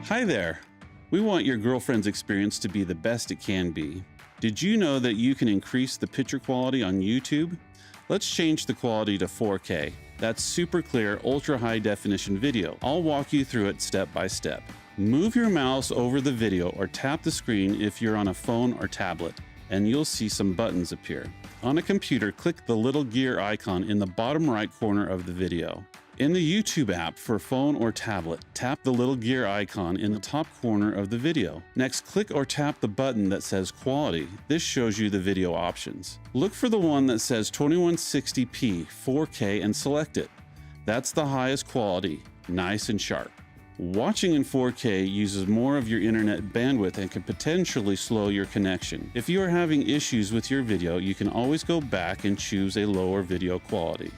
Hi there. We want your girlfriend's experience to be the best it can be. Did you know that you can increase the picture quality on YouTube? Let's change the quality to 4K. That's super clear, ultra high definition video. I'll walk you through it step by step. Move your mouse over the video or tap the screen if you're on a phone or tablet, and you'll see some buttons appear. On a computer, click the little gear icon in the bottom right corner of the video. In the YouTube app for phone or tablet, tap the little gear icon in the top corner of the video. Next, click or tap the button that says Quality. This shows you the video options. Look for the one that says 2160p 4K and select it. That's the highest quality, nice and sharp. Watching in 4K uses more of your internet bandwidth and can potentially slow your connection. If you are having issues with your video, you can always go back and choose a lower video quality.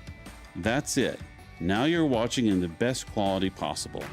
That's it. Now you're watching in the best quality possible.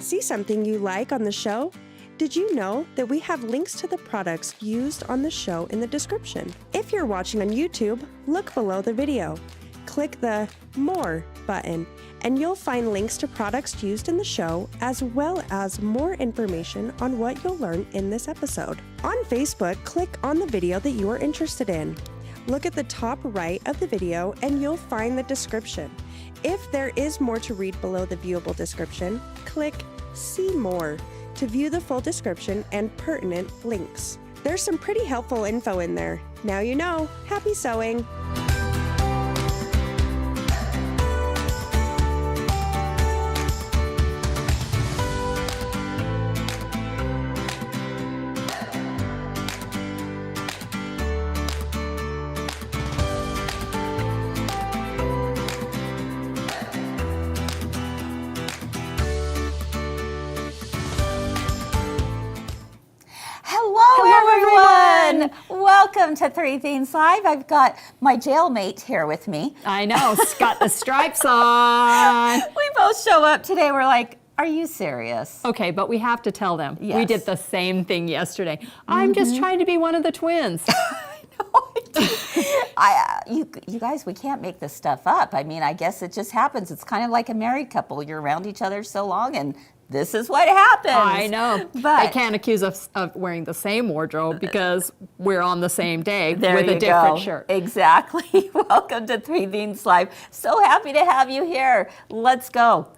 See something you like on the show? Did you know that we have links to the products used on the show in the description? If you're watching on YouTube, look below the video. Click the More button, and you'll find links to products used in the show, as well as more information on what you'll learn in this episode. On Facebook, click on the video that you are interested in. Look at the top right of the video, and you'll find the description. If there is more to read below the viewable description, click See More to view the full description and pertinent links. There's some pretty helpful info in there. Now you know. Happy sewing! Welcome to Three Themes Live. I've got my jailmate here with me. I know, it's got the stripes on. We both show up today. We're like, are you serious? Okay, but we have to tell them. Yes. We did the same thing yesterday. I'm just trying to be one of the twins. You guys, we can't make this stuff up. I mean, I guess it just happens. It's kind of like a married couple. You're around each other so long, and this is what happens. I know. But they can't accuse us of wearing the same wardrobe because we're on the same day there with you a different go. shirt. Exactly. Welcome to Three Themes Live. So happy to have you here. Let's go.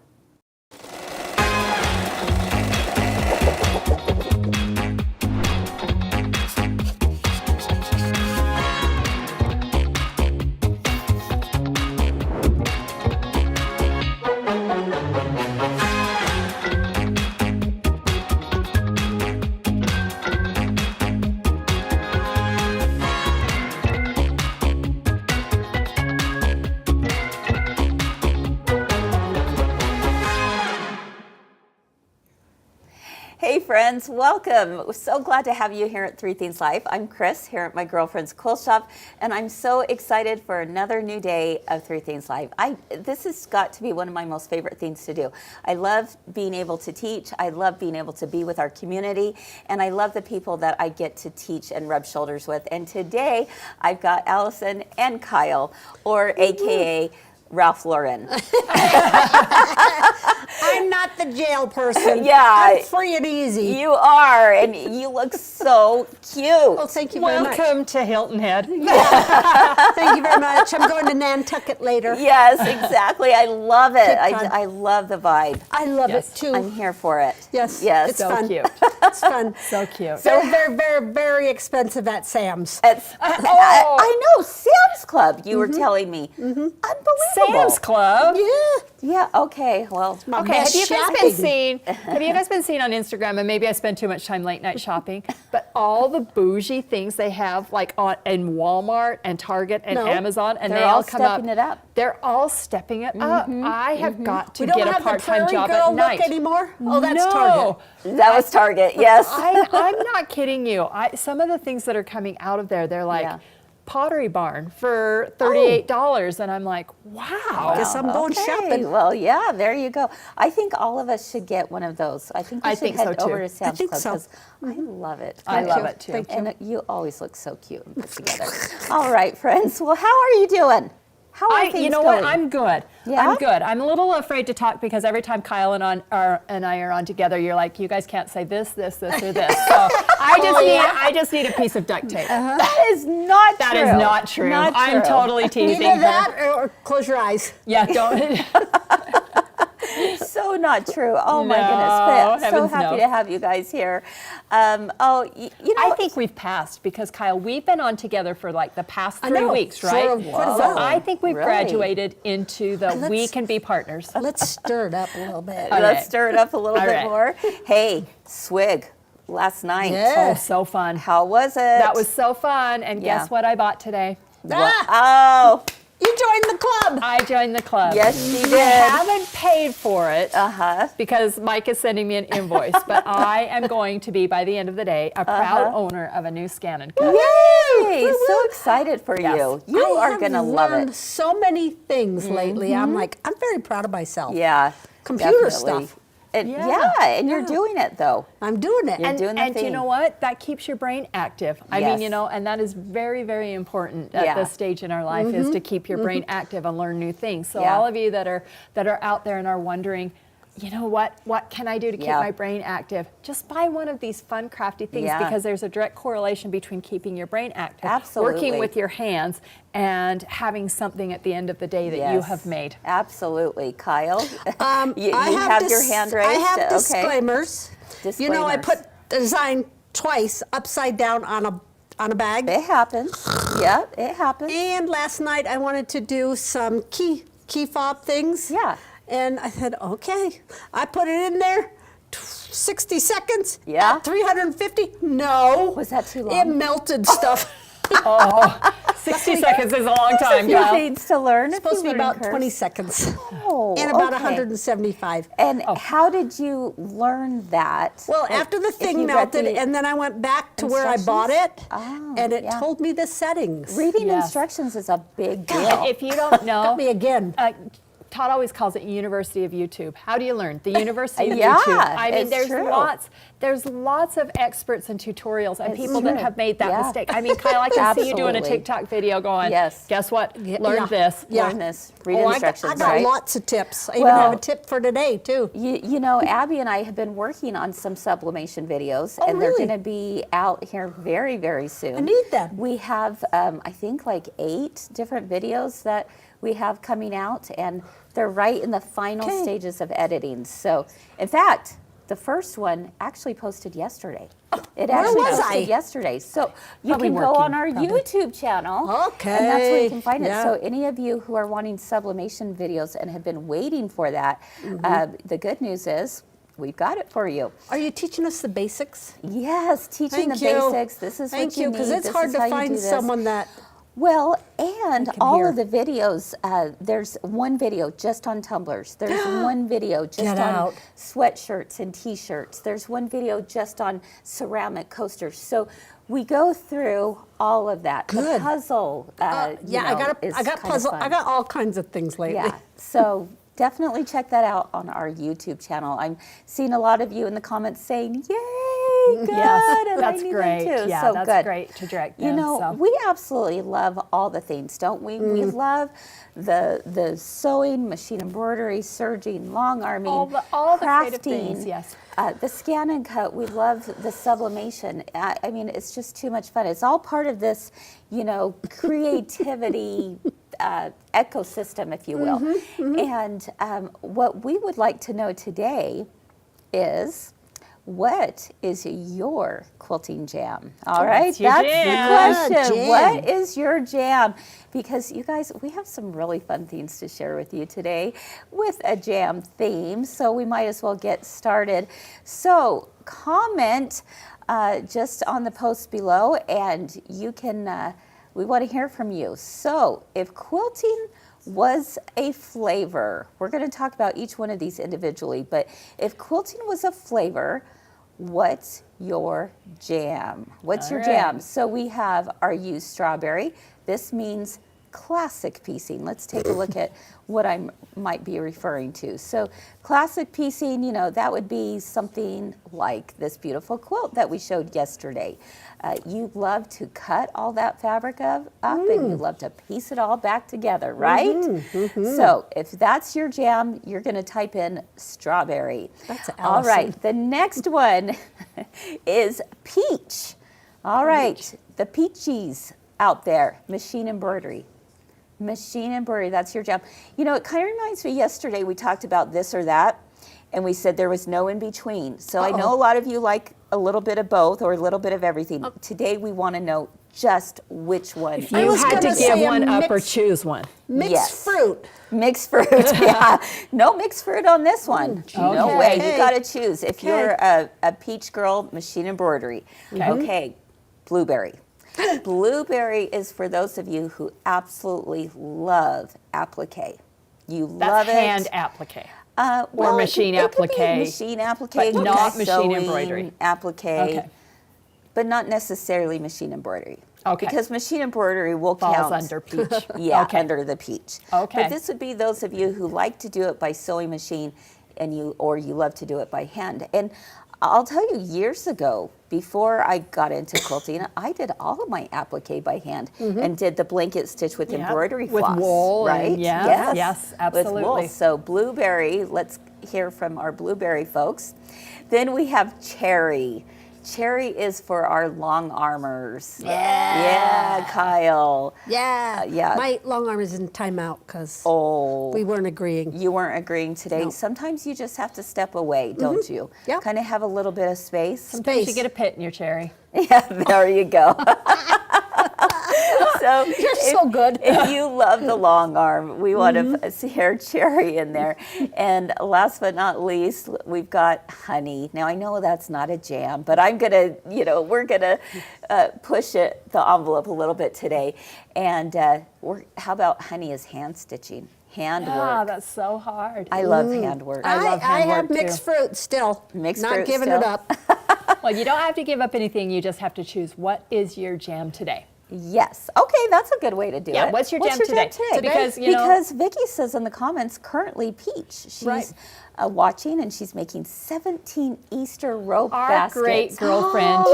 Hey friends, welcome. We're so glad to have you here at Three Themes Live. I'm Kris here at my girlfriend's quilt shop, and I'm so excited for another new day of Three Themes Live. This has got to be one of my most favorite things to do. I love being able to teach. I love being able to be with our community, and I love the people that I get to teach and rub shoulders with. And today I've got Allison and Kyle, or AKA Ralph Lauren. I'm not the jail person. Yeah. I'm free and easy. You are, and you look so cute. Well, thank you very much. Welcome to Hilton Head. Thank you very much. I'm going to Nantucket later. Yes, exactly. I love it. Big time. I love the vibe. I love Yes. it too. I'm here for it. Yes. Yes. It's So fun. cute. It's fun. So cute. Very, very, very, very expensive at Sam's. I know, Sam's Club, you were telling me. Unbelievable. Sam's Club. Yeah. Yeah, okay, well. My Okay, have best you guys shopping. been seeing? Have you guys been seeing on Instagram? And maybe I spend too much time late night shopping, but all the bougie things they have, like on in Walmart and Target and No. Amazon, and They're they all all come stepping up. it up. They're all stepping it up. I have got to We don't get a have the part-time Prairie job Girl at night look anymore. Oh, that's no. Target. That was Target, yes. I'm not kidding you. Some of the things that are coming out of there, they're like Yeah. Pottery Barn for $38, and I'm like, wow. Guess I'm going Okay, shopping. well, yeah, there you go. I think all of us should get one of those. I think we I should think head so, too. over to Sam's think Club so. because I love it. I love it too. Thank you. And you always look so cute and put together. All right, friends. Well, how are you doing? How are things You know going? what? I'm good. Yeah? I'm good. I'm a little afraid to talk because every time Kyle and I are on together, you're like, you guys can't say this, this, this, or this. So I just need a piece of duct tape. That is not That true. is not true. I'm totally teasing Either her. that or close your eyes. Yeah, don't. So not true. Oh my No, goodness. But I'm so heavens happy no. to have you guys here. You know, I think we've passed because Kyle, we've been on together for like the past 3 know, weeks, for right? quite a So while. I think we've Really? graduated into the we Let's- can be partners. Let's stir it up a little bit. All let's right. stir it up a little All bit right. more. Hey, swig last night. Yeah. Oh, so fun. How was it? That was so fun. And Yeah. guess what I bought today? Oh, You joined the club. I joined the club. yes, she I did. haven't paid for it because Mike is sending me an invoice, but I am going to be, by the end of the day, a proud owner of a new scan and cut. Yay! So excited for Yes. you. You I are have going to love learned it. so many things lately. I'm like, I'm very proud of myself. Yeah. Computer definitely. stuff. Yeah, and you're doing it though. I'm doing it. You're doing the And thing. you know what? That keeps your brain active. I Yes. mean, and that is very, very important at Yeah. this stage in our life is to keep your brain active and learn new things. So Yeah. all of you that are out there and are wondering, you know what can I do to keep Yeah. my brain active? Just buy one of these fun, crafty things Yeah. because there's a direct correlation between keeping your brain active, Absolutely. working with your hands, and having something at the end of the day that you Yes. have made. Absolutely. Kyle, you I have your hand raised? I have Okay. disclaimers. You know, I Disclaimers. put the design twice upside down on a bag. It happens. Yeah, it happens. And last night I wanted to do some key fob things. Yeah. And I said, okay. I put it in there. 60 seconds. Yeah. At 350. No. Was that too It long? melted stuff. 60 seconds is a long time, A few Kyle. things to learn. It's supposed to be about 20 seconds. Oh, And about okay. 175. And how did you learn that? Well, Like, after the if thing you read melted, the and then I went back to where I bought it, Oh, and it yeah. told me the settings. reading Yes. instructions is a big And deal. if you don't know, Got me again. Todd always calls it University of YouTube. How do you learn? The University of Yeah, YouTube. I mean, it's there's true. lots of experts and tutorials and It's people that true. have made that Yeah. mistake. I mean, Kyle, I can see you doing a Absolutely. TikTok video going, Yes. guess what? Learn yeah. this. Yeah. Learn this. Read Oh, I instructions, got right? lots of tips. I even Well- have a tip for today, too. You know, Abby and I have been working on some sublimation videos, Oh, and they're really? going to be out here very, very soon. I need them. We have, I think, like 8 different videos that we have coming out, and they're right in the final Okay. stages of editing. So, in fact, the first one actually posted yesterday. It actually was posted I? yesterday. So you Probably can go on working, our probably. YouTube channel. And that's where Okay. you can find it. Yeah. So any of you who are wanting sublimation videos and have been waiting for that, the good news is we've got it for you. Are you teaching us the basics? Yes, teaching Thank the you. basics. This is Thank what you you, need. because it's This hard is to how you do find this. someone that. Well, and can all hear. of the videos, there's one video just on tumblers. There's one video just Get on out. sweatshirts and t-shirts. There's one video just on ceramic coasters. So we go through all of that. The Good. puzzle, Yeah, you know, I got is I got kind of puzzle. fun. I got all kinds of things lately. Yeah, so definitely check that out on our YouTube channel. I'm seeing a lot of you in the comments saying, yay, good. Yes, And that's I need great. them too. Yeah, so that's good. great to direct You them. know, so. we absolutely love all the things, don't we? We love the sewing, machine embroidery, serging, long arming, all the crafting, creative things, yes. the scan and cut. We love the sublimation. I mean, it's just too much fun. It's all part of this, you know, creativity ecosystem, if you will. And what we would like to know today is, what is your quilting jam? All right, What's your that's jam? the question. Jam. What is your jam? Because you guys, we have some really fun things to share with you today with a jam theme, so we might as well get started. So comment just on the post below, and you can, we want to hear from you. So if quilting was a flavor, we're going to talk about each one of these individually, but if quilting was a flavor, what's your jam? What's your jam? So we have, are you strawberry? This means classic piecing. Let's take a look at what I might be referring to. So classic piecing, you know, that would be something like this beautiful quilt that we showed yesterday. You love to cut all that fabric up and you love to piece it all back together, right? So if that's your jam, you're going to type in strawberry. That's Allison. All right, the next one is peach. All right, the peachies out there, machine embroidery. Machine embroidery, that's your jam. You know, it kind of reminds me, yesterday we talked about this or that, and we said there was no in between. So I know a lot of you like a little bit of both or a little bit of everything. Today we want to know just which one. I You was had to gonna give say a one up or mix- choose one. Mixed Yes. fruit. Mixed fruit, yeah. No mixed fruit on this one. No way, you Okay. got to choose. If Okay. you're a peach girl, machine embroidery. Okay, blueberry. Blueberry is for those of you who absolutely love applique. You love That's it. hand applique. Well, machine it could be applique, machine applique, but it could not be machine sewing embroidery. applique, Okay. but not necessarily machine embroidery. Okay. Because machine embroidery will Falls count under peach. yeah, Okay. under the peach. Okay. But this would be those of you who like to do it by sewing machine, and you love to do it by hand. And I'll tell you, years ago, before I got into quilting, I did all of my applique by hand and did the blanket stitch with Yep. embroidery With floss, wool and- right? yes, yes, With wool. absolutely. So blueberry, let's hear from our blueberry folks. Then we have cherry. Cherry is for our long armors. Yeah, Kyle. Yeah. yeah. My long arm is in timeout because Oh. we weren't agreeing. You weren't agreeing today. No. Sometimes you just have to step away, don't you? Yeah. Kind of have a little bit of space. Sometimes you get a pit in your cherry. Yeah, there you go. So You're so good. If you love the long arm, we want to hear cherry in there. And last but not least, we've got honey. Now I know that's not a jam, but I'm gonna, we're gonna push the envelope a little bit today. And how about honey is hand stitching, handwork? Yeah, that's so hard. I love handwork. I love I handwork, have mixed fruit still. Mixed Not fruit giving still. it up. Well, you don't have to give up anything. You just have to choose what is your jam today. Yes. Okay, that's a good way to do Yeah, it. what's your jam today? So because, because Vicki says in the comments, currently Peach, she's Right. watching and she's making 17 Easter rope Our baskets. great girlfriend.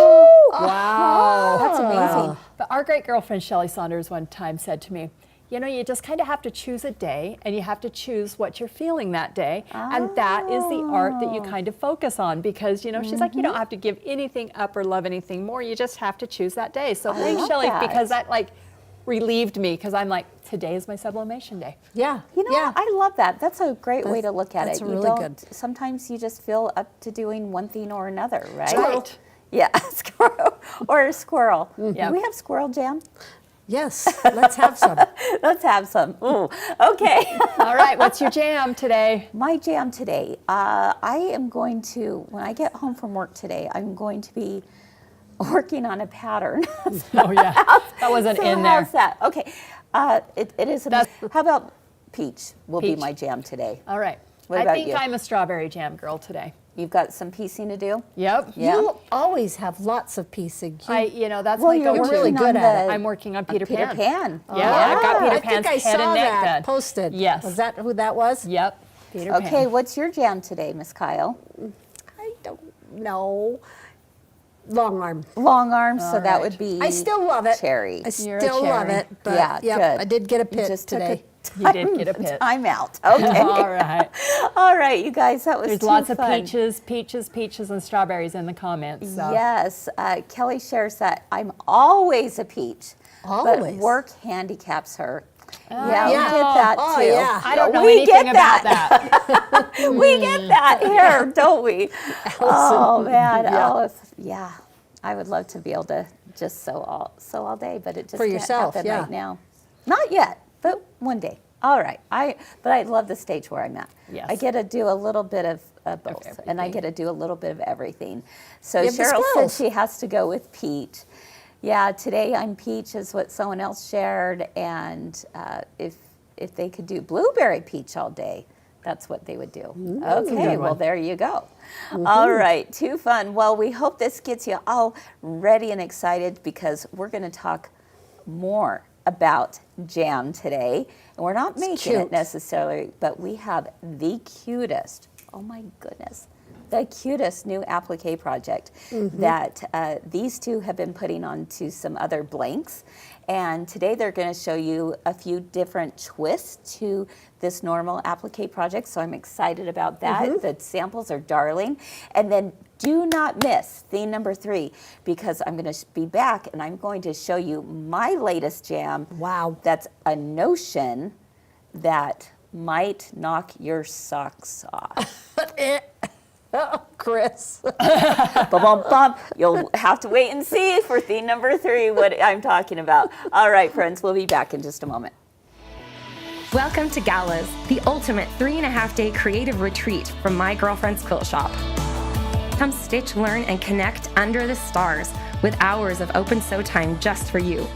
Wow. That's amazing. But our great girlfriend Shelley Saunders one time said to me, you just kind of have to choose a day and you have to choose what you're feeling that day. And that is the art that you kind of focus on because, she's like, you don't have to give anything up or love anything more. You just have to choose that day. So thanks, love Shelley, that. because that relieved me because I'm like, today is my sublimation day. Yeah. Yeah. I love that. That's a great way to look at that's it. really good. Sometimes you just feel up to doing one thing or another, right? Squirrel. Yeah, squirrel or a squirrel. Yeah. Do we have squirrel jam? Yes. Let's have some. Let's have some. Ooh, okay. All right, what's your jam today? My jam today, I am going to, when I get home from work today, I'm going to be working on a pattern. Oh yeah, that wasn't So in there. how's that? Okay, it is. How about peach will be Peach. my jam today. All right. What I about think you? I'm a strawberry jam girl today. You've got some piecing to do? Yep. Yeah. You always have lots of piecing. That's Well, my you're go-to. really working good on at it. I'm working on Peter Peter Pan. Pan. Yeah, I've got Peter I Pan's think I head saw and neck that done. posted. Yes. Was that who that was? Yep. Peter Pan. Oh, Okay, what's your jam today, Miss Kyle? I don't know. long arm. Long arms, so that right. would be I still love it. cherry. I You're a still love cherry. it. But Yeah, yep, good. I did get a You pit just took today. You did get a pit. Time out. Okay. All right. All right, you guys, that was There's too lots of fun. peaches, and strawberries in the comments. So. Yes, Kelly shares that I'm always a peach, but Always. work handicaps her. Yeah, yeah. we get that too. Oh, yeah. I don't know We anything get about that. that. We get that here, don't we? Oh man, Yeah. yeah. I would love to be able to just sew all day, but it just For can't yourself, happen yeah. right now. Not yet, but one day. All right. But I love the stage where I'm at. Yes. I get to do a little bit of both, and I everything. get to do a little bit of everything. So You have the Cheryl said skills. she has to go with peach. Yeah, today I'm peach is what someone else shared, and if they could do blueberry peach all day, that's what they would do. Okay, well there you go. All right, too fun. Well, we hope this gets you all ready and excited because we're going to talk more about jam today. And we're not making it cute. necessarily, but we have the cutest, oh my goodness, the cutest new applique project that these two have been putting onto some other blanks. And today they're going to show you a few different twists to this normal applique project. So I'm excited about that. The samples are darling. And then do not miss theme number 3 because I'm going to be back and I'm going to show you my latest jam. Wow. That's a notion that might knock your socks off. Oh, Kris. Bum. You'll have to wait and see for theme number 3 what I'm talking about. All right, friends, we'll be back in just a moment. Welcome to Gallas, the ultimate 3.5-day creative retreat from my girlfriend's quilt shop. Come stitch, learn, and connect under the stars with hours of open sew time just for you.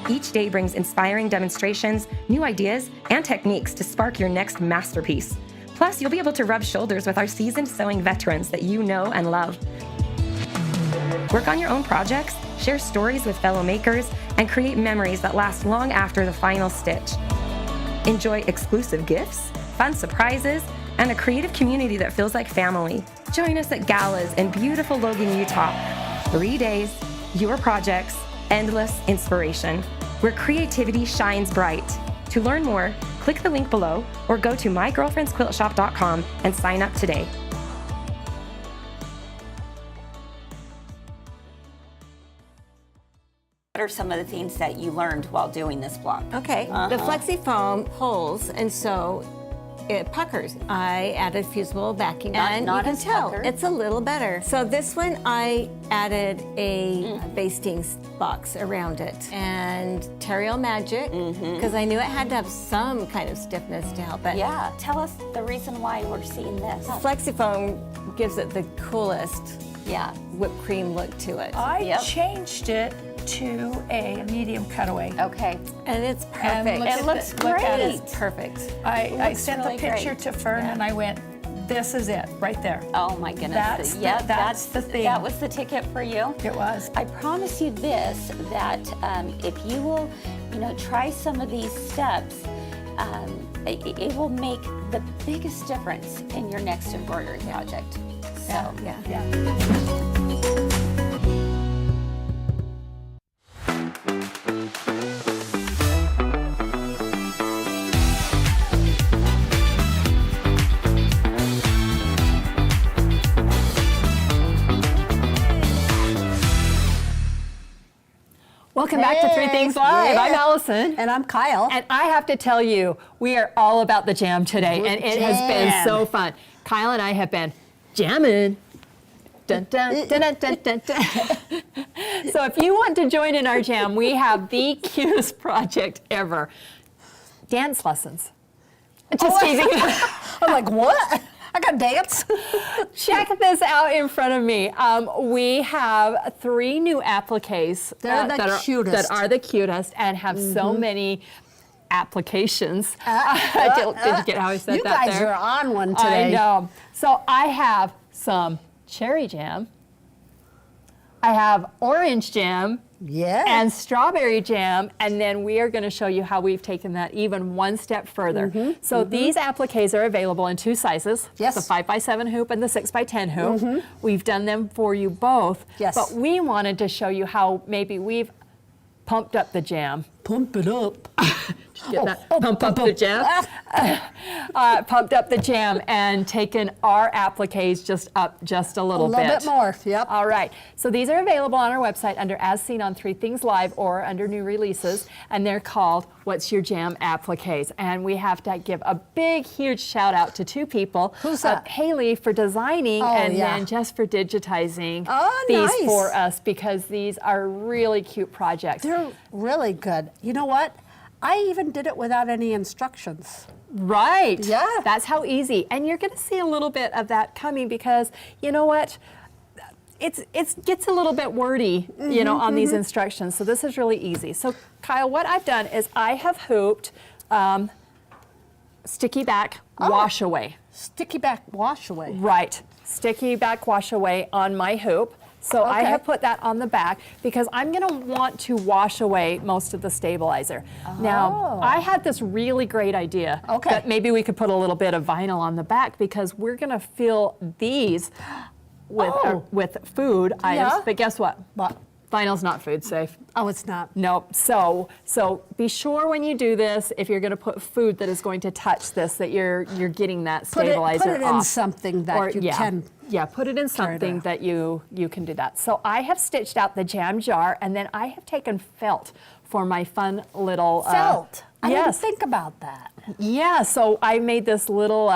Each day brings inspiring demonstrations, new ideas, and techniques to spark your next masterpiece. Plus, you'll be able to rub shoulders with our seasoned sewing veterans that you know and love. Work on your own projects, share stories with fellow makers, and create memories that last long after the final stitch. Enjoy exclusive gifts, fun surprises, and a creative community that feels like family. Join us at Gallas in beautiful Logan, Utah. 3 days, your projects, endless inspiration, where creativity shines bright. To learn more, click the link below or go to mygirlfriendsquiltshop.com and sign up today. What are some of the things that you learned while doing this block? Okay, the flexi foam pulls, and so it puckers. I added fusible backing, and not you can as tell puckered. it's a little better. So this one, I added a basting box around it, and Terriel Magic, because I knew it had to have some kind of stiffness to help it. Yeah, tell us the reason why we're seeing this. Flexi foam gives it the coolest Yeah. whipped cream look to it. I Yep. changed it to a medium cutaway. Okay. And it's And perfect. look It at looks the- look at great. it. It's perfect. I looks sent really the picture great. to Fern and I went, this is it, right there. Oh my goodness. That's the- yeah, that's the thing. That was the ticket for you. It was. I promise you this, that if you will, try some of these steps, it will make the biggest difference in your next embroidery project. So, Yeah. Welcome back to Three Things Live. I'm Allison. And I'm Kyle. And I have to tell you, we are all about the jam today, and it has been so fun. Kyle and I have been jamming. Dun, dun, dun, dun, dun, dun, dun. So if you want to join in our jam, we have the cutest project ever. Dance lessons. Just teasing. I'm like, what? I got dance. Check this out in front of me. We have 3 new appliques They're the cutest. that are the cutest and have so many applications. Did you get how I said You that guys there? are on one today. I know. So I have some cherry jam. I have orange jam. Yeah. And strawberry jam, and then we are going to show you how we've taken that even one step further. So these appliques are available in 2 sizes, Yes. the 5x7 hoop and the 6x10 hoop. We've done them for you both, Yes. but we wanted to show you how maybe we've pumped up the jam. Pump it up. Get that? Pump up the jam. Pumped up the jam and taken our appliques just up just a little bit. A little bit more, yep. All right, so these are available on our website under As Seen on 3 Things Live or under new releases, and they're called What's Your Jam Appliques. And we have to give a big, huge shout out to 2 people. Who's that? Haley for designing and yeah. then Jess for digitizing Oh, these nice. for us, because these are really cute projects. They're really good. You know what? I even did it without any instructions. Right. Yeah. That's how easy. And you're going to see a little bit of that coming because, you know what? It gets a little bit wordy, you know, on these instructions. So this is really easy. So Kyle, what I've done is I have hooped sticky back wash away. Sticky back wash away. Right. Sticky back wash away on my hoop. So I Okay. have put that on the back because I'm going to want to wash away most of the stabilizer. Now, I had this really great idea Okay. that maybe we could put a little bit of vinyl on the back because we're going to fill these with food items. Yeah. But guess what? What? Vinyl's not food safe. Oh, it's not. Nope. So be sure when you do this, if you're going to put food that is going to touch this, that you're getting that stabilizer Put it in off. something that you can. Yeah, put it in something that you can do that. So I have stitched out the jam jar, and then I have taken felt for my fun little Felt. I didn't yes. think about that. Yeah, so I made this little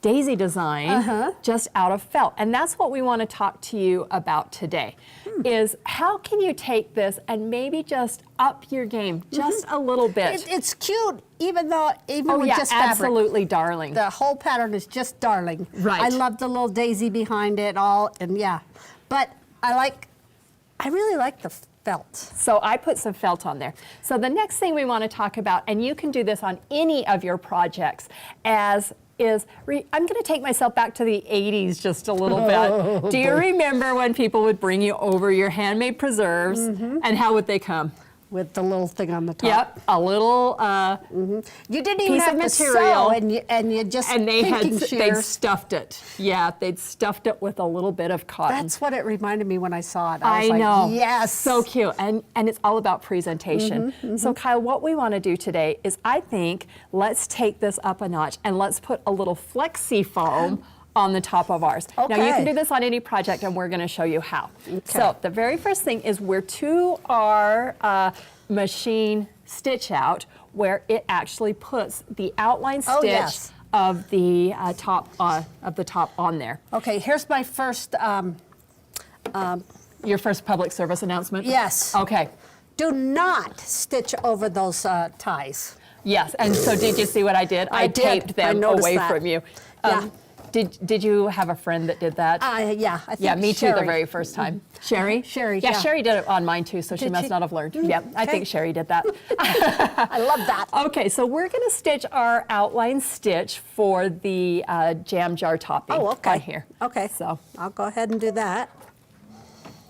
daisy design just out of felt. And that's what we want to talk to you about today, is how can you take this and maybe just up your game just a little bit. It's cute, even Oh with yeah, just fabric. absolutely, darling. The whole pattern is just darling. Right. I love the little daisy behind it all, and yeah. But I really like the felt. So I put some felt on there. So the next thing we want to talk about, and you can do this on any of your projects, I'm going to take myself back to the 80s just a little bit. Do you remember when people would bring you over your handmade preserves, and how would they come? With the little thing on the top. Yep, a little You didn't even piece have of to material, sew, and you just and pinking they'd shears. stuffed it. Yeah, they'd stuffed it with a little bit of cotton. That's what it reminded me when I saw it. I was like, know. yes. So cute. And it's all about presentation. So Kyle, what we want to do today is I think let's take this up a notch and let's put a little flexi foam on the top of ours. Now you can Okay. do this on any project and we're going to show you how. So the very first thing is we're to our machine stitch out where it actually puts the outline stitch yes. of the top on there. Okay, here's my first, Your first public service announcement? yes. Okay. Do not stitch over those ties. Yes, and so did you see what I did? I did. taped I them noticed away that. from you. Yeah. Did you have a friend that did that? Yeah, I think Yeah, me too, the Sherry. very first time. Sherry? Sherry, Yeah, yeah. Sherry did it on mine too, so she Did must she? not have learned. Yep, I okay. think Sherry did that. I love that. Okay, so we're going to stitch our outline stitch for the jam jar topping Oh, okay. on here. Okay, So, I'll go ahead and do that.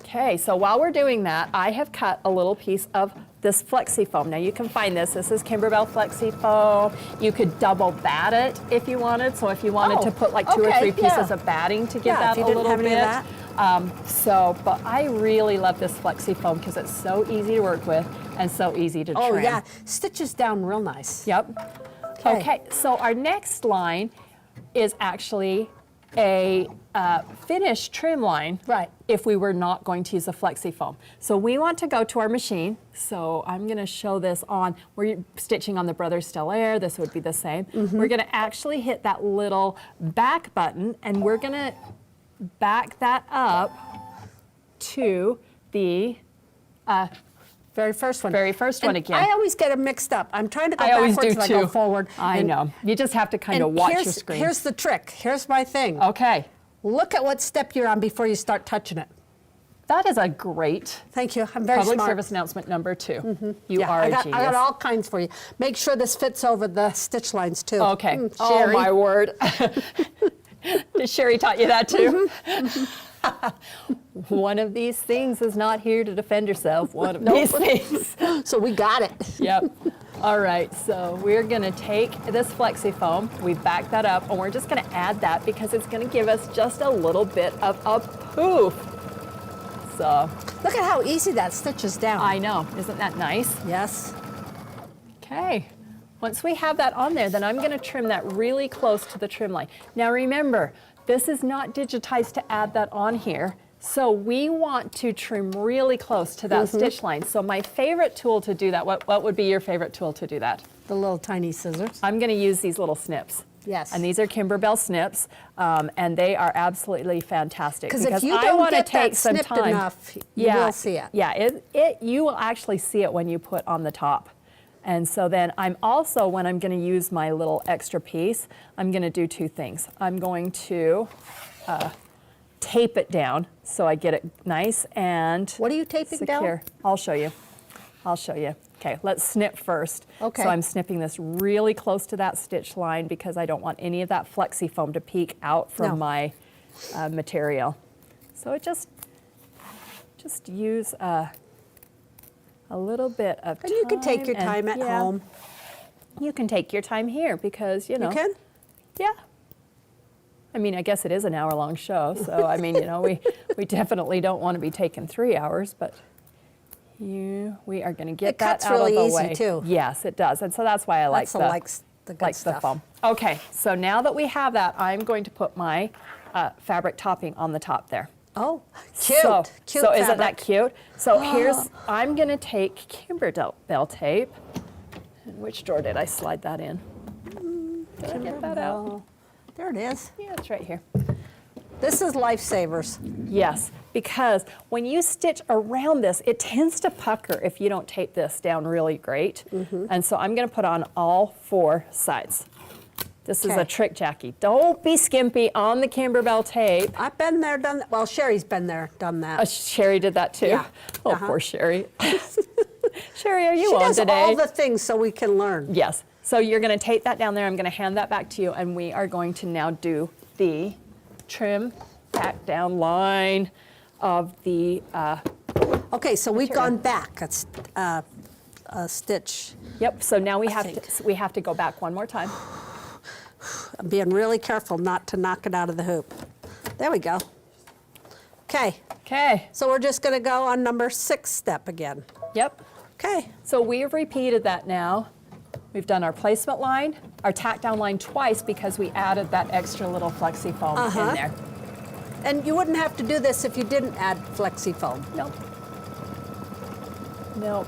okay, so while we're doing that, I have cut a little piece of this flexi foam. Now you can find this. This is Kimberbell flexi foam. You could double bat it if you wanted. So if you wanted to put like 2 or 3 pieces of batting to give Yeah, that if you a didn't little have bit. any of that. But I really love this flexi foam because it's so easy to work with and so easy to trim. Oh, yeah. Stitches down real nice. Yep. Okay, so our next line is actually a finished trim line. Right. If we were not going to use a flexi foam. So we want to go to our machine. So I'm going to show this on, we're stitching on the Brothers Stellaire. This would be the same. We're going to actually hit that little back button and we're going to back that up to the Very first one. very first one And again. I always get them mixed up. I'm trying to go I always backwards do and too. I go forward. I And- know. You just have to kind of and watch your here's- screen. Here's the trick. Here's my thing. Okay. Look at what step you're on before you start touching it. That is a great Thank you. I'm very public smart. service announcement number 2. You Yeah, are I a got, genius. I got all kinds for you. Make sure this fits over the stitch lines too. Okay. Oh Sherry. my word. Sherry taught you that too? One of these things is not here to defend herself. One of these things. So we got it. Yep. All right, so we're gonna take this flexi foam, we back that up, and we're just gonna add that because it's gonna give us just a little bit of a poof. So. Look at how easy that stitches down. I know, isn't that nice? Yes. Okay, once we have that on there, then I'm gonna trim that really close to the trim line. Now remember, this is not digitized to add that on here. So we want to trim really close to that stitch line. So my favorite tool to do that, what would be your favorite tool to do that? The little tiny scissors. I'm gonna use these little snips. Yes. And these are Kimberbell snips, and they are absolutely fantastic. Because if you don't get that snipped enough, you will see it. Yeah, you will actually see it when you put on the top. And so then I'm also, when I'm gonna use my little extra piece, I'm gonna do two things. I'm going to tape it down so I get it nice and What are you taping secure. down? I'll show you. I'll show you. Okay, let's snip first. Okay. So I'm snipping this really close to that stitch line because I don't want any of that flexi foam to peek out from my material. So it just use a little bit of time. And you can take your time at home. You can take your time here because, you know. You can? Yeah. I mean, I guess it is an hour-long show, so I mean, you know, we definitely don't want to be taking 3 hours, but we are going to get that out of the way. It cuts really easy, too. Yes, it does, and so that's why I like the good stuff. the foam. Okay, so now that we have that, I'm going to put my fabric topping on the top there. Oh, cute. Cute So isn't that fabric. cute? So I'm going to take Kimberbell tape. And which drawer did I slide that in? Did I get that out? There it is. Yeah, it's right here. This is Lifesavers. Yes, because when you stitch around this, it tends to pucker if you don't tape this down really great. And so I'm going to put on all 4 sides. This is a trick, Jackie. Don't be skimpy on the Kimberbell tape. I've been there, done that. Well, Sherry's been there, done that. Sherry did that too. Yeah. Oh, poor Sherry. Sherry, are you She on does today? all the things so we can learn. Yes. So you're going to tape that down there. I'm going to hand that back to you, and we are going to now do the trim back down line of the Okay, so we've material. gone back a stitch. Yep. So now we I have to go back one more time. I'm being really careful not to knock it out of the hoop. There we go. Okay. Okay. So we're just going to go on number 6 step again. Yep. Okay. So we've repeated that now. We've done our placement line, our tack down line twice because we added that extra little flexi foam in there. And you wouldn't have to do this if you didn't add flexi foam. Nope. Nope.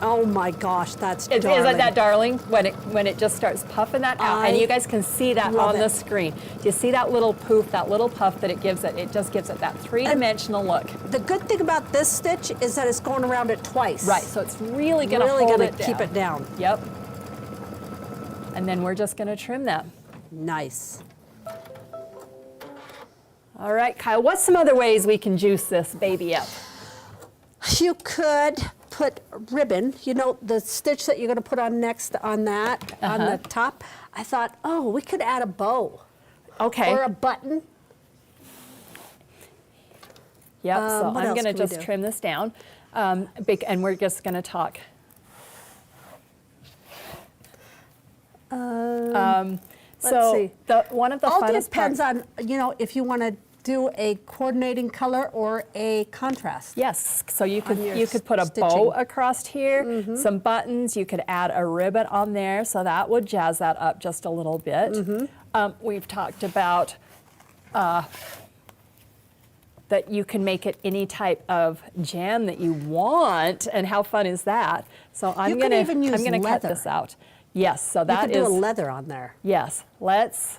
Oh my gosh, that's darling. Isn't that darling? When it just starts puffing that out, and you guys can see that love on the it. screen. Do you see that little poof, that little puff that it gives it? It just gives it that three-dimensional look. The good thing about this stitch is that it's going around it twice. Right, so it's really going to hold it down. keep it down. Yep. And then we're just going to trim that. Nice. All right, Kyle, what's some other ways we can juice this baby up? You could put ribbon, you know, the stitch that you're going to put on next on that, on the top. I thought, oh, we could add a bow. Okay. Or a button. Yep, so what I'm else going to can we just do? trim this down, and we're just going to talk. So see. one of the All funnest depends parts. on, you know, if you want to do a coordinating color or a contrast. Yes, so you could your put a bow stitching. across here, some buttons. You could add a ribbon on there, so that would jazz that up just a little bit. We've talked about that you can make it any type of jam that you want, and how fun is that? So I'm could gonna even use cut leather. this out. Yes, so You that could is do a leather on there. yes. Let's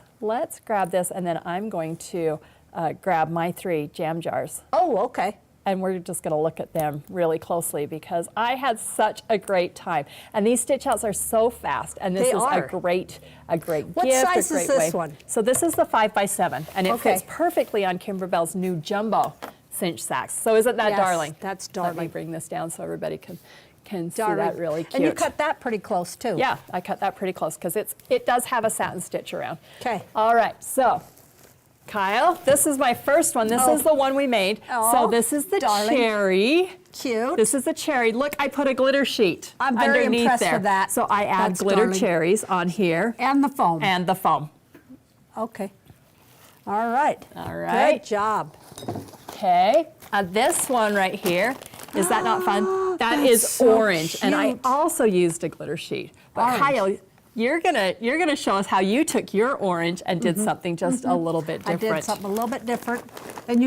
grab this, and then I'm going to grab my 3 jam jars. Oh, okay. And we're just going to look at them really closely because I had such a great time. And these stitch outs are so fast, and this They is are. a great What gift. size a is great this way. one? So this is the 5x7, and it Okay. fits perfectly on Kimberbell's new jumbo cinch sacks. So isn't that Yes, darling? that's Let me darling. bring this down so everybody can see Darling. that really cute. And you cut that pretty close too. Yeah, I cut that pretty close because it does have a satin stitch around. 'Kay. All right, so Kyle, this is my first one. This is the one we made. So this is the cherry. Cute. This is the cherry. Look, I put a glitter sheet I'm very underneath impressed there. with that. So I add That's glitter darling. cherries on here. And the foam. And the foam. Okay. All right. All right. Good job. Okay. This one right here, is that not fun? That is so orange, and I cute. also used a glitter sheet. But Orange. Kyle, you're gonna show us how you took your orange and did something just a little bit I different. did something a little bit different. And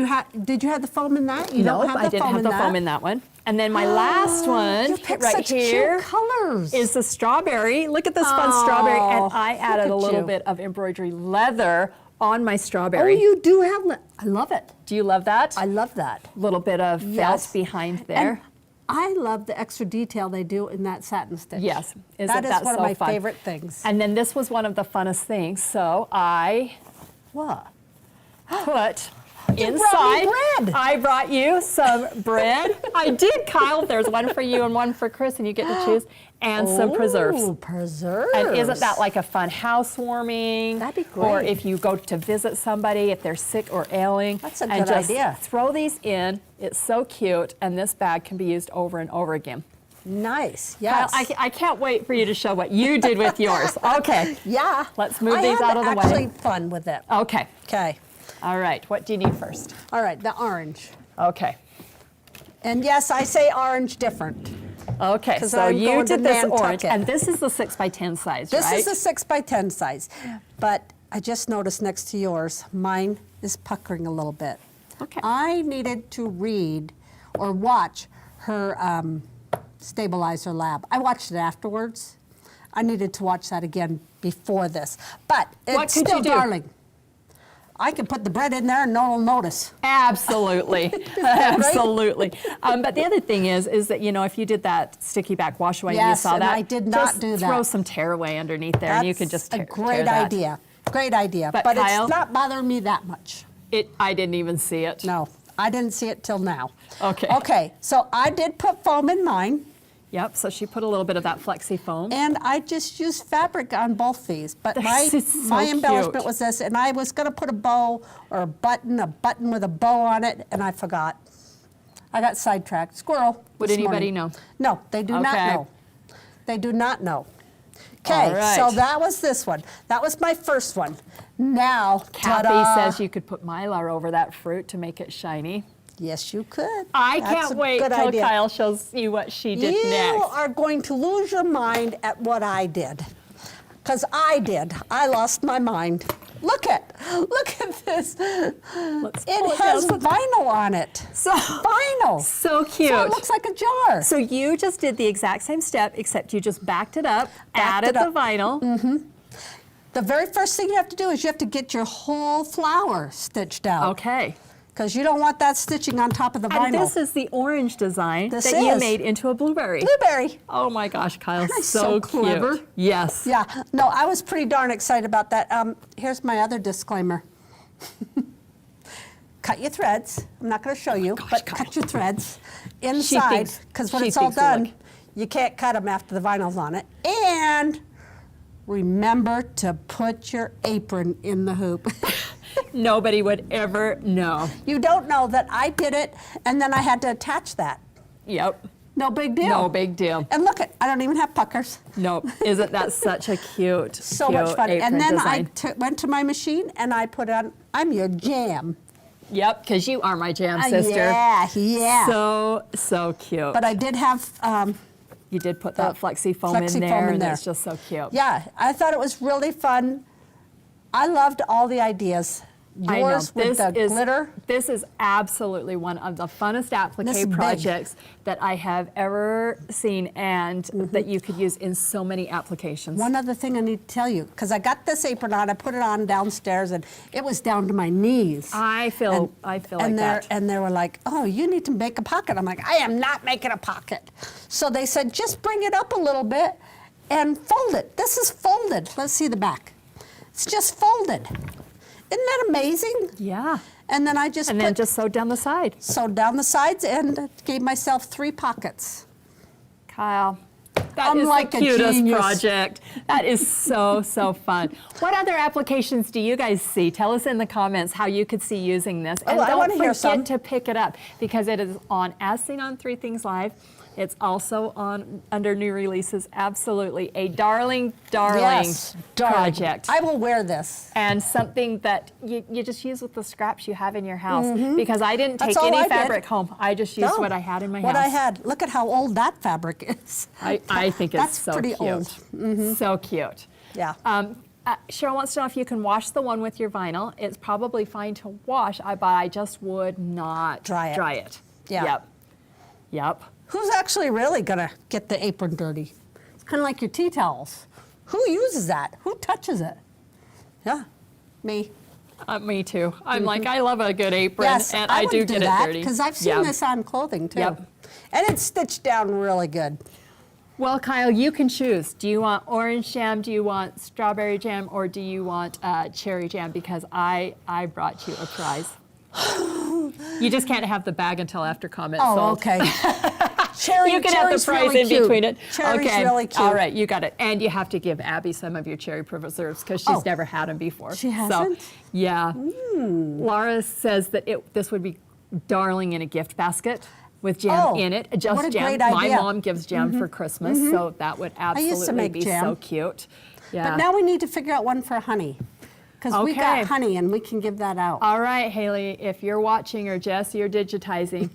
did you have the foam in that? You Nope, don't have the I didn't foam have in the that? foam in that one. And then my last one You picked right such here cute colors. is the strawberry. Look at this fun strawberry, and I added at a little you. bit of embroidery leather on my Oh, strawberry. you do have. I love it. Do you love that? I love that. little bit of felt Yes. behind there. And I love the extra detail they do in that satin stitch. Yes, isn't that is that one so of my fun? favorite things. And then this was one of the funnest things. So I What? put brought me inside. bread. I brought you some bread. I did, Kyle. There's one for you and one for Kris, and you get to choose. And some preserves. Ooh, preserves. And isn't that like a fun housewarming? That'd be Or great. if you go to visit somebody, if they're sick or ailing. That's a and good just idea. throw these in. It's so cute, and this bag can be used over and over again. Nice? Kyle, Yes. I can't wait for you to show what you did with yours. Okay. Yeah. Let's move I these had out of the way. actually fun with it. Okay. Okay. All right. What do you need first? All right, the orange. Okay. And yes, I say orange different. Okay. 'Cause So I'm you going to did this Nantucket. orange, and this is the 6x10 size, This right? is a 6x10 size, but I just noticed next to yours, mine is puckering a little bit. Okay. I needed to read or watch her stabilizer lab. I watched it afterwards. I needed to watch that again before this, but What it's could still you do? darling. I can put the bread in there and no one will notice. Absolutely, absolutely. But the other thing is that if you did that sticky back wash away, and you Yes, saw and that, I did not just do that. throw some tearaway underneath there, and you could just That's tear, a great tear that. idea. Great idea. But But Kyle- it's not bothering me that much. I didn't even see it. No, I didn't see it till now. Okay. Okay, so I did put foam in mine, Yep. So she put a little bit of that flexi foam. and I just used fabric on both these. But This my is so my embellishment cute. was this, and I was going to put a bow or a button with a bow on it, and I forgot. I got sidetracked. Squirrel. Would this anybody morning. know? No, they do not Okay. know. They do not know. Okay, All right. so that was this one. That was my first one. Now, Kathy ta-da. says you could put mylar over that fruit to make it shiny. Yes, you could. I That's can't a wait good till idea. Kyle shows you what she did You next. are going to lose your mind at what I did. Because I did. I lost my mind. Look at this. Let's It pull has down. vinyl on it. So- Vinyl. So cute. So it looks like a jar. So you just did the exact same step, except you just backed it up, added it up. the vinyl. The very first thing you have to do is you have to get your whole flower stitched out. Okay. Because you don't want that stitching on top of the And vinyl. this is the orange design This that you is. made into a blueberry. Blueberry. Oh my gosh, Kyle, Isn't that so so cute. clever? Yes. Yeah, no, I was pretty darn excited about that. Here's my other disclaimer. Cut your threads. I'm not going to show you, but cut your threads inside, thinks- because when she it's all thinks they done, look- you can't cut them after the vinyl's on it. And remember to put your apron in the hoop. Nobody would ever know. You don't know that I did it, and then I had to attach that. Yep. No big deal. No big deal. And look, I don't even have puckers. Nope. Isn't that such a cute, So cute much fun. apron And then design? I went to my machine and I put on, I'm your jam. Yep, because you are my jam sister. Yeah. So cute. But I did have, you did put that flexi foam flexi in there, foam in and there. it's just so cute. yeah, I thought it was really fun. I loved all the ideas. I know. Yours with the glitter. This is absolutely one of the funnest This is applique big. projects that I have ever seen, and Mm-hmm. that you could use in so many applications. One other thing I need to tell you, because I got this apron on, I put it on downstairs, and it was down to my knees. I feel like that. And they were like, oh, you need to make a pocket. I'm like, I am not making a pocket. So they said, just bring it up a little bit and fold it. This is folded. Let's see the back. It's just folded. Isn't that amazing? Yeah. And then I just And then just sew down the side. sewed down the sides and gave myself 3 pockets. Kyle, That I'm is like the a cutest genius. project. That is so fun. What other applications do you guys see? Tell us in the comments how you could see using this. And I wanna don't hear forget some. to pick it up because it is on As Seen on Three Things Live. It's also on under new releases. Absolutely a darling Yes, darling. project. I will wear this. And something that you just use with the scraps you have in your house. Because I didn't That's take all any I did. fabric home. I just used No, what I had in my what house. I had. Look at how old that fabric is. I think it's That's so pretty cute. old. So cute. Yeah. Cheryl wants to know if you can wash the one with your vinyl. It's probably fine to wash, but I just would not Dry it. Yeah. Yep. Who's actually really gonna get the apron dirty? It's kind of like your tea towels. Who uses that? Who touches it? Yeah, me. Me too. I'm like, I love a good apron, Yes, and I I do would get that it dirty. because I've seen Yep. this on clothing too. Yep. And it's stitched down really good. Well, Kyle, you can choose. Do you want orange jam? Do you want strawberry jam? Or do you want cherry jam? Because I brought you a prize. You just can't have the bag until after comments. Oh, sold. okay. Cherry, You can have the cherry's prize really in cute. between it. Cherry's okay. really cute. All right, you got it. And you have to give Abby some of your cherry preserves because she's Oh. never had them before. She hasn't? So, yeah. Laura says that this would be darling in a gift basket with jam Oh, in it. Just what a jam. great My idea. mom gives jam for Christmas, so that would used to absolutely make be jam. so cute. Yeah. But now we need to figure out one for honey. Because we Okay. got honey and we can give that out. All right, Haley, if you're watching or Jess, you're digitizing,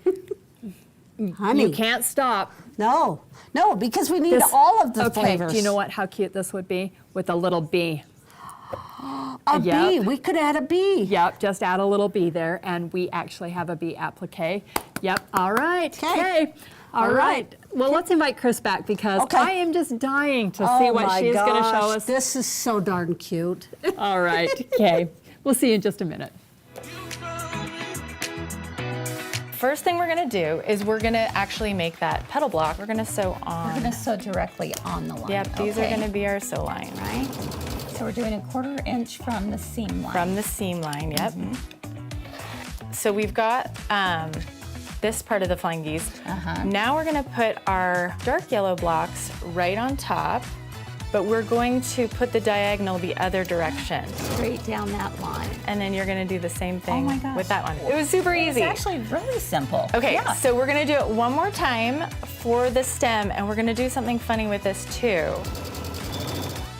Honey. you can't stop. No, because we need This- all of the okay, flavors. do you know how cute this would be? With a little bee. A Yep. bee. We could add a bee. Yep, just add a little bee there, and we actually have a bee applique. Yep, all right. 'Kay. Okay. All All right. right. Well, let's invite Kris back because Okay. I am just dying to Oh see what my she's going to show gosh, us. This is so darn cute. All right. Okay. We'll see you in just a minute. First thing we're gonna do is we're gonna actually make that petal block. We're gonna sew on. We're gonna sew directly on the line. Yep, these are Okay. gonna be our sew line. Right. So we're doing 1/4 inch from the seam line. From the seam line, yep. So we've got this part of the flying geese. Now we're gonna put our dark yellow blocks right on top, but we're going to put the diagonal the other direction. Straight down that line. And then you're gonna do the same thing my gosh. with that one. It was super easy. It's actually really simple. Okay, Yeah. so we're gonna do it one more time for the stem, and we're gonna do something funny with this too.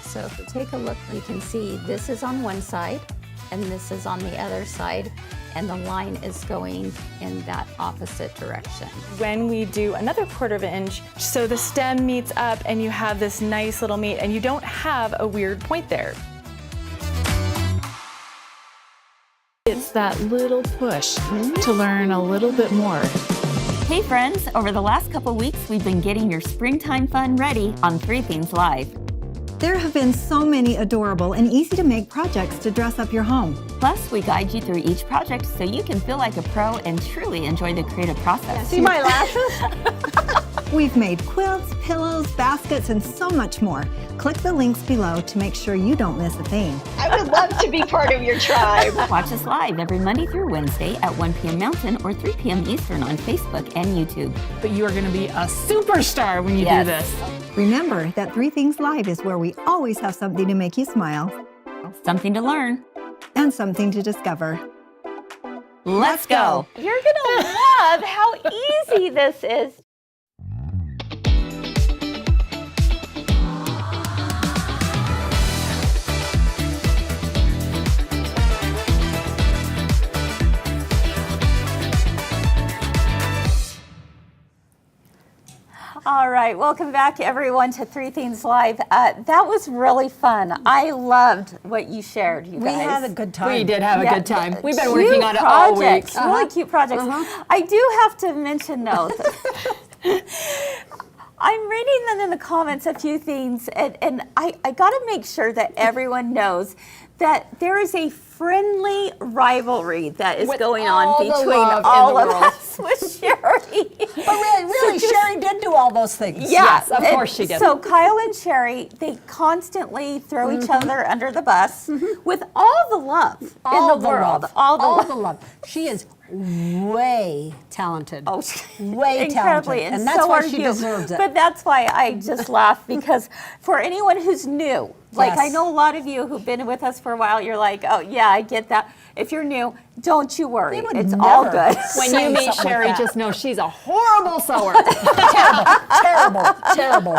So if you take a look, you can see this is on one side and this is on the other side, and the line is going in that opposite direction. When we do another 1/4 inch, so the stem meets up and you have this nice little meet and you don't have a weird point there. It's that little push to learn a little bit more. Hey friends, over the last couple weeks, we've been getting your springtime fun ready on 3 Things Live. There have been so many adorable and easy to make projects to dress up your home. Plus, we guide you through each project so you can feel like a pro and truly enjoy the creative process. See my lashes? We've made quilts, pillows, baskets, and so much more. Click the links below to make sure you don't miss a thing. I would love to be part of your tribe. Watch us live every Monday through Wednesday at 1 p.m. Mountain or 3 p.m. Eastern on Facebook and YouTube. But you are going to be a superstar when you do this. Remember that 3 Things Live is where we always have something to make you smile Something to learn. and something to discover. Let's go. You're gonna love how easy this is. All right, welcome back everyone to 3 Things Live. That was really fun. I loved what you shared, you guys. We had a good time. We did have a Yeah, good time. We've been cute working on it all week. projects, really cute projects. I do have to mention though, I'm reading them in the comments a few things, and I got to make sure that everyone knows that there is a friendly rivalry that is With going all on the between love in all the of world. us. this with Sherry. But really, Sherry did do all those things. Yeah, Yes, of course she did. So Kyle and Sherry, they constantly throw each other under the bus with all the love All in the world. love. All the all love. the love. She is way talented. Oh, way incredibly, talented. and that's so why are she you. deserves it. But that's why I just laugh, because for anyone who's new, like I Yes. know a lot of you who've been with us for a while, you're like, oh yeah, I get that. If you're new, don't you worry, would it's all never good. When say you meet something like Sherry, that. just know she's a horrible sewer. terrible.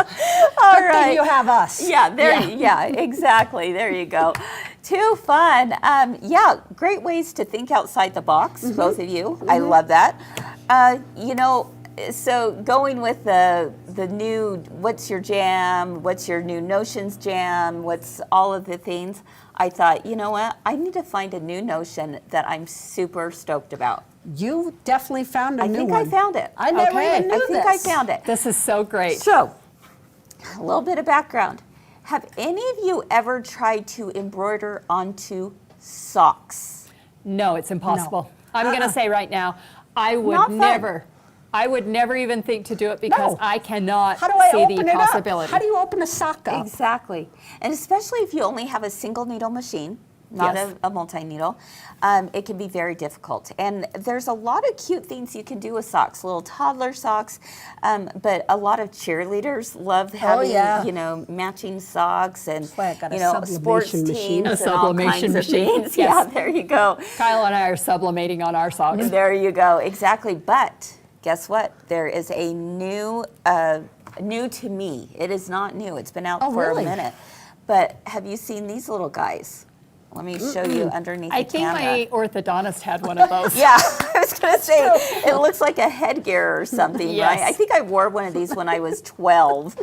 All Good thing you have us. Yeah, exactly. There you go. Too fun. Yeah, great ways to think outside the box, both of you. I love that. You know, so going with the new, what's your jam? What's your new notions jam? What's all of the things? I thought, you know what? I need to find a new notion that I'm super stoked about. You definitely found a new one. I think I found it. I never even knew I think I this. found it. This is so great. So, a little bit of background. Have any of you ever tried to embroider onto socks? No, it's impossible. I'm going to say right now, I would Not fun. never. I would never even think to do it because No. I cannot How do I see open the it possibility. up? How do you open a sock up? Exactly. And especially if you only have a single needle machine, not Yes. a multi-needle, it can be very difficult. And there's a lot of cute things you can do with socks, little toddler socks, but a lot of cheerleaders love having, yeah. you know, matching socks and, why I got a you know, sports sublimation machine. teams A and all sublimation kinds machine, of things. yes. Yeah, there you go. Kyle and I are sublimating on our socks. There you go, exactly. But guess what? There is a new to me. It is not new. It's been out Oh, for really? a minute. But have you seen these little guys? Let me show you underneath I the think camera. my orthodontist had one of those. Yeah, I was going to say, it looks like a headgear or something, Yes. right? I think I wore one of these when I was 12,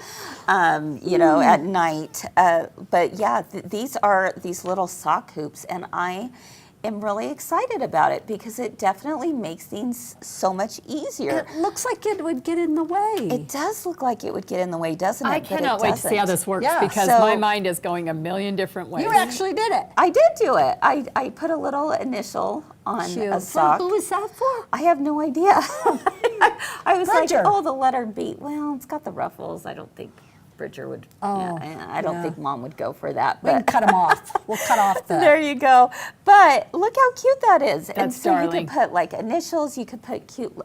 you know, at night. But yeah, these are these little sock hoops, and I am really excited about it because it definitely makes things so much easier. It looks like it would get in the way. It does look like it would get in the way, doesn't it? I But it cannot wait to see how doesn't. this works Yeah. because So- my mind is going a million different ways. You actually did it. I did do it. I put a little initial on a sock. Who was that for? I have no idea. I was Bridger. like, oh, the letter B. Well, it's got the ruffles. I don't think Bridger would. I don't think Mom would go for that. We can But cut them off. We'll cut off the. there you go. But look how cute that is. And That's so you darling. could put like initials. You could put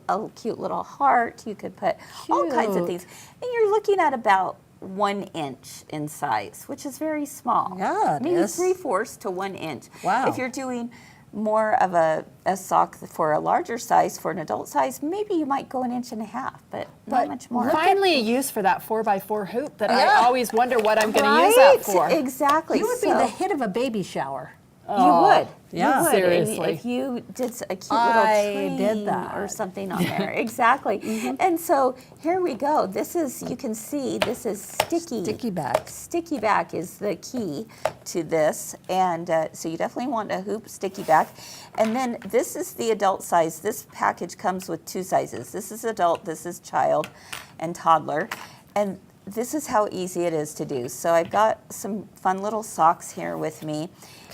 a cute little heart. You could put all kinds of Cute. things. And you're looking at about 1 inch in size, which is very small. Yeah, it Maybe is. 3/4 to 1 inch. Wow. If you're doing more of a sock for a larger size, for an adult size, maybe you might go 1.5 inches, but not much more. Finally, a use for that 4x4 hoop that Yeah. I always wonder what I'm going to Right? use that for. Exactly. You would be So- the hit of a baby shower. You would. yeah. You would. Seriously. If you did a cute I little did tree that. or something on there. Exactly. And so here we go. This is, you can see, this is sticky. Sticky back. Sticky back is the key to this. And so you definitely want a hoop sticky back. And then this is the adult size. This package comes with 2 sizes. This is adult, this is child and toddler. And this is how easy it is to do. So I've got some fun little socks here with me.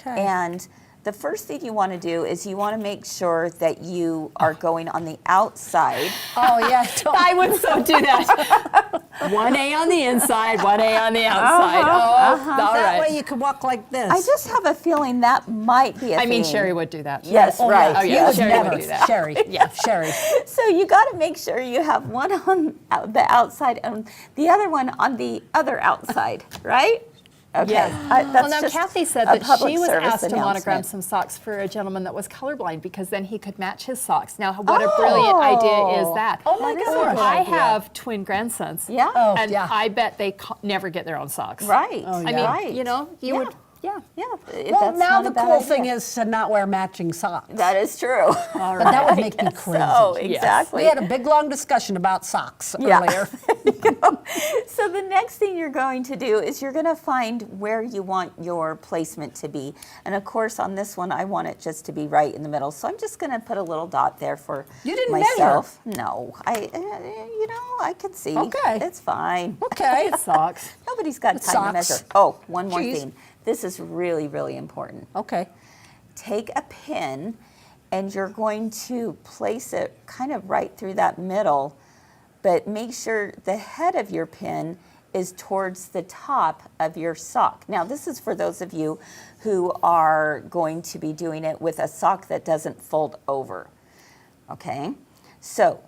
Okay. And the first thing you want to do is you want to make sure that you are going on the outside. Oh yeah. I would so do that. 1A on the inside, 1A on the outside. All That right. way you could walk like this. I just have a feeling that might be a I mean, thing. Sherry would do that. Yes, Oh, right. Yeah. Oh, yeah, You would Sherry would never. do that. Sherry. Sherry. So you got to make sure you have one on the outside and the other one on the other outside, right? Okay. Yes. That's Well, now just Kathy said a that public she was service asked to monogram announcement. some socks for a gentleman that was colorblind because then he could match his socks. Now, what a brilliant idea is that? Oh my That is a gosh. good I idea. have twin grandsons. Yeah. Oh, And yeah. I bet they never get their own socks. Right. Oh, I yeah. mean, right. you know, you Yeah. would, yeah. Yeah. Well, that's now not the a bad cool idea. thing is to not wear matching socks. That is true. But that would make me crazy. So, exactly. We had a big long discussion about socks Yeah. earlier. So the next thing you're going to do is you're going to find where you want your placement to be. And of course, on this one, I want it just to be right in the middle. So I'm just going to put a little dot there for You didn't myself. No, I can see. Okay. It's fine. Okay. Socks. Nobody's got time Socks. to measure. Oh, one more Jeez. thing. This is really, really important. Okay. Take a pin and you're going to place it kind of right through that middle, but make sure the head of your pin is towards the top of your sock. Now, this is for those of you who are going to be doing it with a sock that doesn't fold over, okay? So,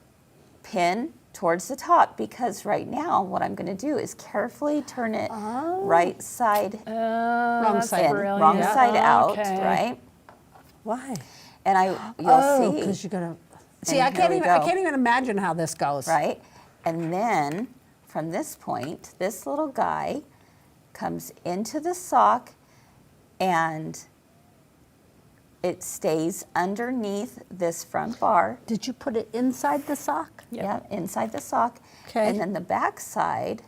pin towards the top, because right now what I'm going to do is carefully turn it right side Wrong side. wrong side out, right? Why? And you'll see. because you're gonna. See, And I can't here we even. I go. can't even imagine how this goes. Right? And then from this point, this little guy comes into the sock and it stays underneath this front bar. Did you put it inside the sock? Yeah, inside the sock. Okay. And then the back side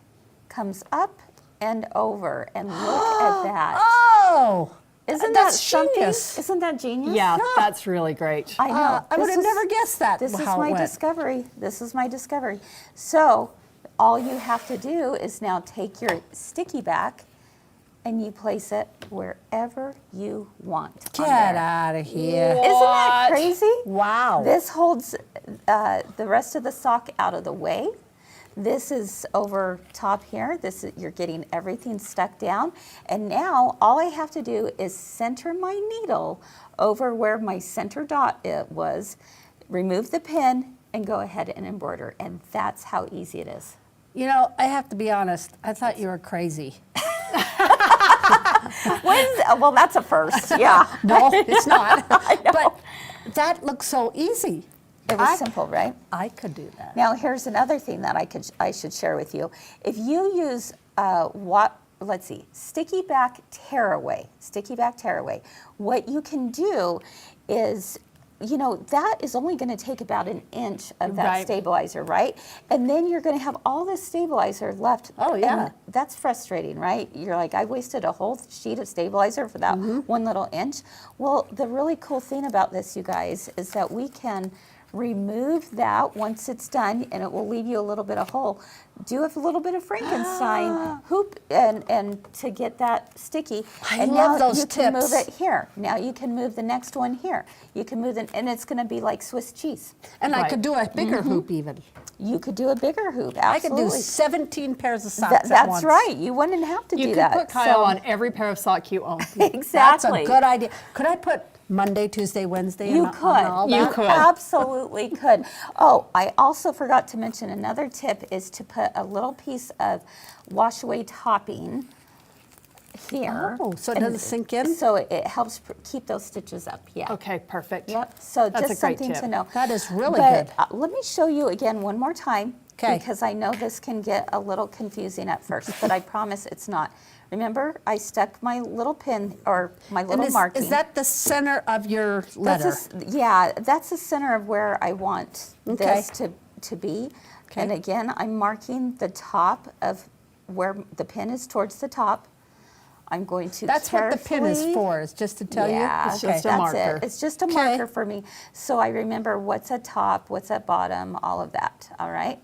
comes up and over. And look at that. Oh, Isn't that's that something? genius. Isn't that genius? Yeah, that's really great. I know. I would This have is- never guessed that. This is how my it went. discovery. This is my discovery. So all you have to do is now take your sticky back and you place it wherever you want. Get out of here! Isn't that crazy? Wow. This holds the rest of the sock out of the way. This is over top here. You're getting everything stuck down. And now all I have to do is center my needle over where my center dot was, remove the pin, and go ahead and embroider. And that's how easy it is. You know, I have to be honest. I thought you were crazy. Well, that's a first, yeah. No, it's not. I know. But that looks so easy. It was simple, right? I could do that. Now, here's another thing that I should share with you. If you use sticky back tearaway, what you can do is, you know, that is only going to take about an inch of that Right. stabilizer, right? And then you're going to have all this stabilizer left. Oh, yeah. And that's frustrating, right? You're like, I wasted a whole sheet of stabilizer for that one little inch. Well, the really cool thing about this, you guys, is that we can remove that once it's done, and it will leave you a little bit of hole. Do a little bit of Frankenstein hoop and to get that sticky. I and love now those you can tips. move it here. Now you can move the next one here. You can move it, and it's going to be like Swiss cheese. And I Right. could do a bigger hoop even. You could do a bigger hoop. I could Absolutely. do 17 pairs of socks at That's once. right. You wouldn't have to You do could that. put Kyle So- on every pair of sock you own. Exactly. That's a good idea. Could I put Monday, Tuesday, Wednesday? You and could. all You that? could. Absolutely could. Oh, I also forgot to mention another tip is to put a little piece of wash away topping here. Oh, so it And doesn't sink in? So it helps keep those stitches up. Yeah. Okay, perfect. Yep. So That's just a great something tip. to know. That is really But, good. let me show you again one more time. 'Kay. Because I know this can get a little confusing at first, but I promise it's not. Remember, I stuck my little pin or my And little marking. is that the center of your letter? That's the center of where I want this to be. Okay. And again, I'm marking the top of where the pin is towards the top. I'm going to That's what the pin is carefully- for, is just to tell Yeah, you? It's just a that's marker. it. It's just a Okay. marker for me. So I remember what's at top, what's at bottom, all of that, all right?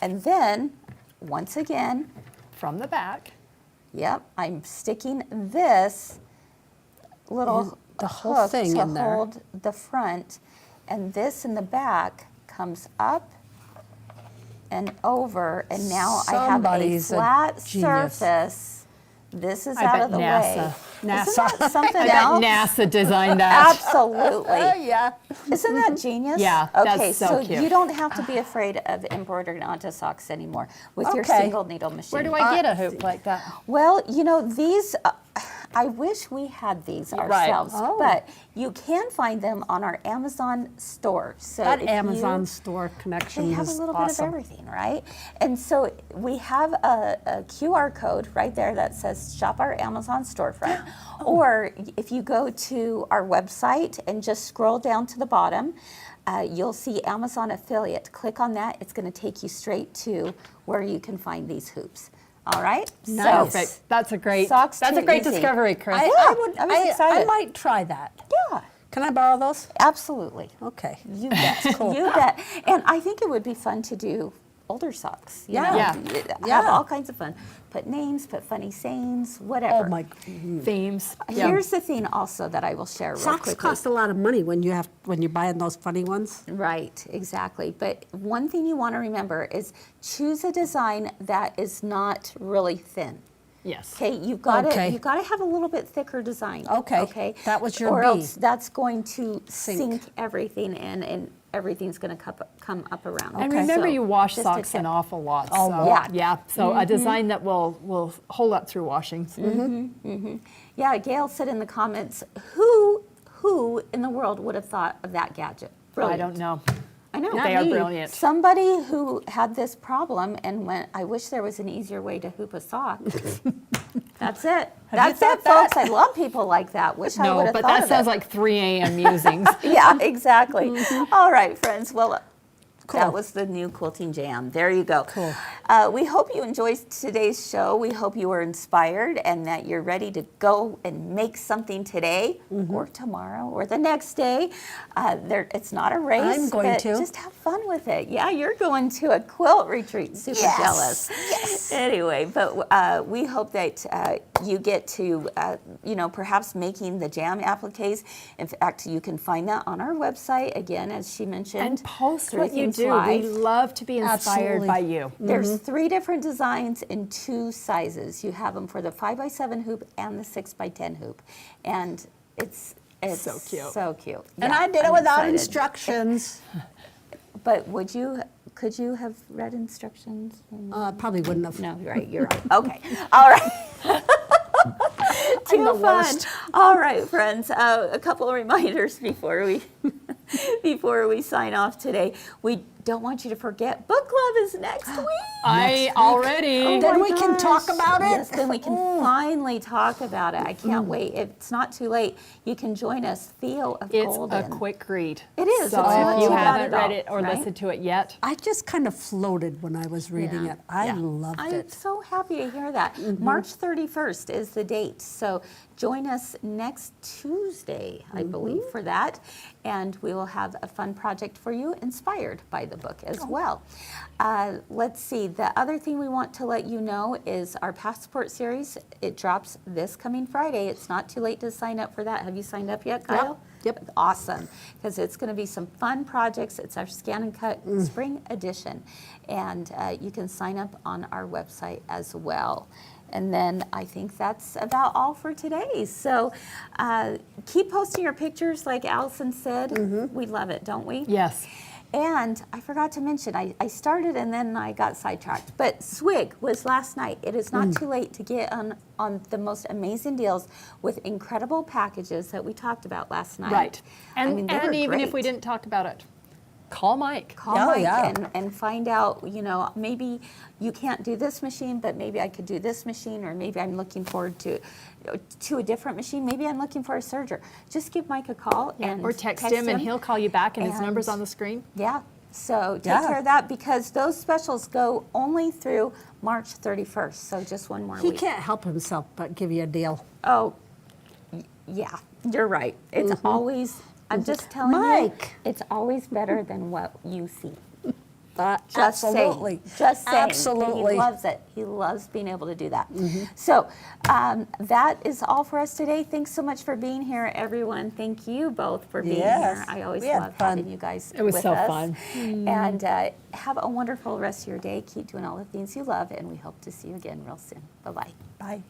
And then, once again, From the back. yep, I'm sticking this little The whole hook thing to in there. hold the front, and this in the back comes up and over, and now Somebody's I a have a flat genius. surface. This is I out bet of the NASA. way. NASA. Isn't that something I bet else? NASA designed that. Absolutely. Yeah. Isn't that genius? Yeah, that's Okay, so cute. you don't have to be afraid of embroidering onto socks anymore with your Okay. single needle machine. Where do I get a hoop like that? Well, you know, these, I wish we had these Right. ourselves, Oh. but you can find them on our Amazon store. So That if Amazon you, store connection they have is a little bit of awesome. everything, right? And so we have a QR code right there that says shop our Amazon storefront. Or if you go to our website and just scroll down to the bottom, you'll see Amazon affiliate. Click on that. It's going to take you straight to where you can find these hoops. All right? Nice. Perfect. That's a great. Socks That's too a great easy. discovery, Kris. I was excited. I might try that. Yeah, Can I borrow those? absolutely. Okay. You bet. Cool. You bet. And I think it would be fun to do older socks. You Yeah. know? Yeah. Have all kinds of fun. Put names, put funny sayings, whatever. Oh my. Themes. Here's the thing also that I will share real Socks quickly. cost a lot of money when you're buying those funny ones. Right, exactly. But one thing you want to remember is choose a design that is not really thin. Yes. Okay, you've got Okay. to have a little bit thicker design. Okay, Okay. that was your or B. else that's going to Sink. sink everything in, and everything's going to come up around. And remember, So, you wash just a socks tip. an awful lot. A so, lot. Yeah. So a design that will hold up through washings. Yeah, Gail said in the comments, who in the world would have thought of that gadget? Brilliant. I don't know. I know. They are brilliant. Somebody who had this problem and went, I wish there was an easier way to hoop a sock. That's it. That's it, folks. I love people like that. Wish I would No, have but thought that of sounds it. like 3 a.m. musings. Yeah, exactly. All right, friends. Well, that was the new Quilting Jam. There you go. Cool. We hope you enjoyed today's show. We hope you were inspired and that you're ready to go and make something today or tomorrow or the next day. It's not a race. I'm going but to. Just have fun with it. Yeah, you're going to a quilt retreat. Super jealous. Yes. Anyway, but we hope that you get to, perhaps making the jam appliques. In fact, you can find that on our website, again, as she mentioned. And post Three what you Things do. Live. We love to be inspired Absolutely. by you. There's 3 different designs in 2 sizes. You have them for the 5x7 hoop and the 6x10 hoop. And it's So cute. So cute. And Yeah, I did it I'm without excited. instructions. But could you have read instructions? Probably wouldn't have. No, you're right. Okay. All right. Too fun. All right, friends. A couple of reminders before we sign off today. We don't want you to forget book club is next week. I already. Then we can talk about it. Yes, then we can finally talk about it. I can't wait. It's not too late. You can join us. Theo of It's Golden. a quick read. It is. So It's not if you too bad haven't at all, read it or right? listened to it yet, I just kind of floated when I was reading Yeah. it. I Yeah. loved I'm it. so happy to hear that. March 31st is the date. So join us next Tuesday, I believe, for that. And we will have a fun project for you inspired by the book as well. Let's see. The other thing we want to let you know is our Passport series. It drops this coming Friday. It's not too late to sign up for that. Have you signed up yet, Kyle? Yep. Awesome, because it's going to be some fun projects. It's our Scan and Cut Spring Edition, and you can sign up on our website as well. And then I think that's about all for today. So keep posting your pictures, like Allison said. We love it, don't we? yes. And I forgot to mention, I started and then I got sidetracked. But Swig was last night. It is not too late to get on the most amazing deals with incredible packages that we talked about last night. Right. I And, mean, they and were even if great. we didn't talk about it, call Mike. Call Oh, Mike yeah. and find out, maybe you can't do this machine, but maybe I could do this machine, or maybe I'm looking forward to a different machine. Maybe I'm looking for a serger. Just give Mike a call and Or text him and he'll call you back, and his number's on the screen. Yeah. So take Yeah. care of that, because those specials go only through March 31st. So just one more He week. can't help himself but give you a deal. Oh, yeah, you're right. It's always, I'm just telling Mike. you, it's always better than what you see. Just absolutely. Saying. Just saying. But Absolutely. he loves it. He loves being able to do that. So that is all for us today. Thanks so much for being here, everyone. Thank you both for being Yes. here. I always We had love fun. having you guys It was with so us. fun. And have a wonderful rest of your day. Keep doing all the things you love, and we hope to see you again real soon. Bye-bye. Bye.